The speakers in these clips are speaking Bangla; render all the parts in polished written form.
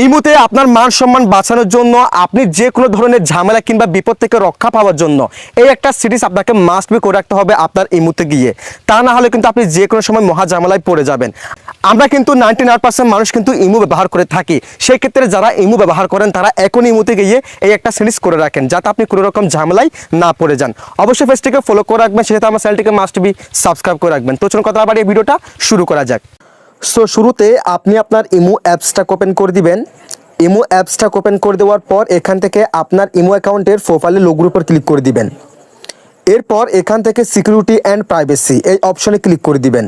ইমুতে আপনার মান সম্মান বাঁচানোর জন্য আপনি যে কোনো ধরনের ঝামেলা কিংবা বিপদ থেকে রক্ষা পাওয়ার জন্য এই একটা সিরিজ আপনাকে মাস্ট বি করে রাখতে হবে আপনার ইমুতে গিয়ে। তা না হলে কিন্তু আপনি যে কোনো সময় মহা ঝামেলায় পড়ে যাবেন। আমরা কিন্তু 99% মানুষ কিন্তু ইমু ব্যবহার করে থাকি। সেই ক্ষেত্রে যারা ইমু ব্যবহার করেন তারা এখন ইমুতে গিয়ে এই একটা সিরিজ করে রাখেন, যাতে আপনি কোনো রকম ঝামেলায় না পড়ে যান। অবশ্যই পেজটিকে ফলো করে রাখবেন, সেটা আমার চ্যানেলটিকে মাস্ট বি সাবস্ক্রাইব করে রাখবেন। তো চলুন কথা বাড়িয়ে ভিডিওটা শুরু করা যাক। সো শুরুতে আপনি আপনার ইমু অ্যাপসটা ওপেন করে দিবেন। ইমো অ্যাপসটা ওপেন করে দেওয়ার পর এখান থেকে আপনার ইমো অ্যাকাউন্টের প্রোফাইলে লোগোর উপর ক্লিক করে দিবেন। এরপর এখান থেকে সিকিউরিটি অ্যান্ড প্রাইভেসি এই অপশনে ক্লিক করে দিবেন।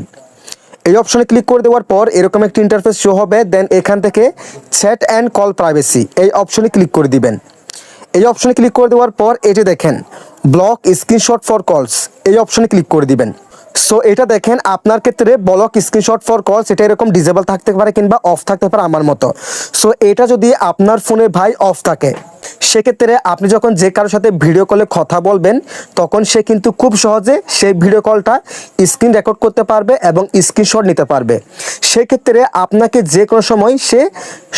এই অপশনে ক্লিক করে দেওয়ার পর এরকম একটি ইন্টারফেস শো হবে। দেন এখান থেকে চ্যাট অ্যান্ড কল প্রাইভেসি এই অপশনে ক্লিক করে দিবেন। এই অপশনে ক্লিক করে দেওয়ার পর এটি দেখেন ব্লক স্ক্রিনশট ফর কলস এই অপশনে ক্লিক করে দিবেন। সো এটা দেখেন আপনার ক্ষেত্রে ব্লক স্ক্রিনশট ফর কলস এটা এরকম ডিসেবল থাকতে পারে কিংবা অফ থাকতে পারে আমার মতো। সো এটা যদি আপনার ফোনে ভাই অফ থাকে, সেক্ষেত্রে আপনি যখন যে কারোর সাথে ভিডিও কলে কথা বলবেন তখন সে কিন্তু খুব সহজে সেই ভিডিও কলটা স্ক্রিন রেকর্ড করতে পারবে এবং স্ক্রিনশট নিতে পারবে। সেক্ষেত্রে আপনাকে যে কোনো সময় সে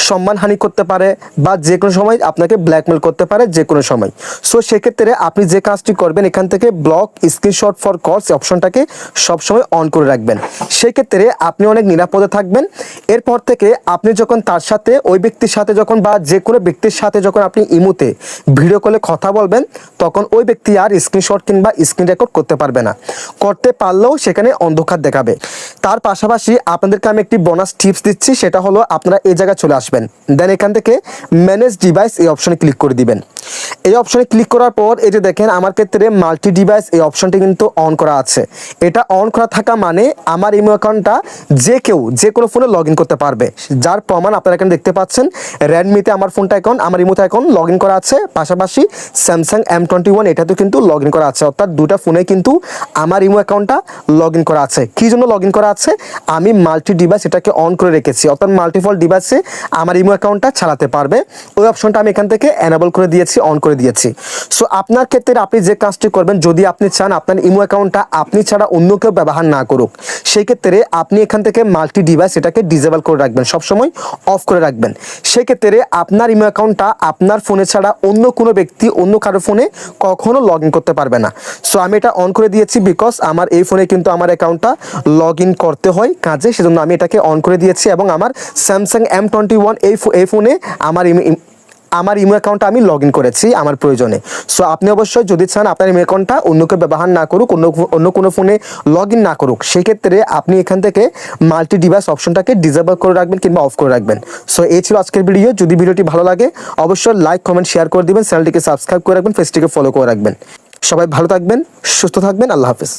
সম্মানহানি করতে পারে বা যে কোনো সময় আপনাকে ব্ল্যাকমেল করতে পারে যে কোনো সময়। সো সেক্ষেত্রে আপনি যে কাজটি করবেন এখান থেকে ব্লক স্ক্রিনশট ফর কলস অপশনটাকে সবসময় অন করে রাখবেন। সেক্ষেত্রে আপনি অনেক নিরাপদে থাকবেন। এরপর থেকে আপনি যখন তার সাথে ওই ব্যক্তির সাথে যখন বা যে কোনো ব্যক্তির সাথে যখন আপনি ইমুতে ভিডিও কলে কথা বলবেন তখন ওই ব্যক্তি আর স্ক্রিনশট কিংবা স্ক্রিন রেকর্ড করতে পারবে না। করতে পারলেও সেখানে অন্ধকার দেখাবে। তার পাশাপাশি আপনাদেরকে আমি একটি বোনাস টিপস দিচ্ছি, সেটা হলো আপনারা এই জায়গায় চলে আসবেন। দেন এখান থেকে ম্যানেজ ডিভাইস এই অপশনে ক্লিক করে দিবেন। এই অপশনে ক্লিক করার পর এই যে দেখেন আমার ক্ষেত্রে মাল্টি ডিভাইস এই অপশনটি কিন্তু অন করা আছে। এটা অন করা থাকা মানে আমার ইমো অ্যাকাউন্টটা যে কেউ যে কোনো ফোনে লগ ইন করতে পারবে। যার প্রমাণ আপনারা এখানে দেখতে পাচ্ছেন, রেডমিতে আমার ফোনটা এখন আমার ইমোতে এখন লগ ইন করা আছে। পাশাপাশি স্যামসাং M21 এটাতেও কিন্তু লগ ইন করা আছে। অর্থাৎ দুটা ফোনে কিন্তু আমার ইমো অ্যাকাউন্টটা লগ ইন করা আছে। কী জন্য লগ ইন করা আছে? আমি মাল্টি ডিভাইস এটাকে অন করে রেখেছি। অর্থাৎ মাল্টিপল ডিভাইসে আমার ইমো অ্যাকাউন্টটা চালাতে পারবে। ওই অপশনটা আমি এখান থেকে এনেবল করে দিয়েছি, অন করে দিয়েছি। সো আপনার ক্ষেত্রে আপনি যে কাজটি করবেন, যদি আপনি চান আপনার ইমো অ্যাকাউন্টটা আপনি ছাড়া অন্য কেউ ব্যবহার না করুক, সেই ক্ষেত্রে আপনি এখান থেকে মাল্টি ডিভাইস এটাকে ডিসেবল করে রাখবেন, সবসময় অফ করে রাখবেন। সেক্ষেত্রে আপনার ইমো অ্যাকাউন্টটা আপনার ফোনে ছাড়া অন্য কোনো ব্যক্তি অন্য কারো ফোনে কখনো লগ ইন করতে পারবে না। সো আমি এটা অন করে দিয়েছি, বিকজ আমার এই ফোনে কিন্তু আমার অ্যাকাউন্টটা লগ ইন করতে হয় কাজে, সেজন্য আমি এটাকে অন করে দিয়েছি। এবং আমার স্যামসাং M21 এই ফোনে আমার ইমো অ্যাকাউন্টটা আমি লগ ইন করেছি আমার প্রয়োজনে। সো আপনি অবশ্যই যদি চান আপনার ইমো অ্যাকাউন্টটা অন্য কেউ ব্যবহার না করুক, অন্য কোনো ফোনে লগ ইন না করুক, সেক্ষেত্রে আপনি এখান থেকে মাল্টি ডিভাইস অপশনটাকে ডিসেবল করে রাখবেন কিংবা অফ করে রাখবেন। সো এই ছিল আজকের ভিডিও। যদি ভিডিওটি ভালো লাগে অবশ্যই লাইক কমেন্ট শেয়ার করে দিবেন, চ্যানেলটিকে সাবস্ক্রাইব করে রাখবেন, পেজটিকে ফলো করে রাখবেন। সবাই ভালো থাকবেন, সুস্থ থাকবেন। আল্লাহ হাফেজ।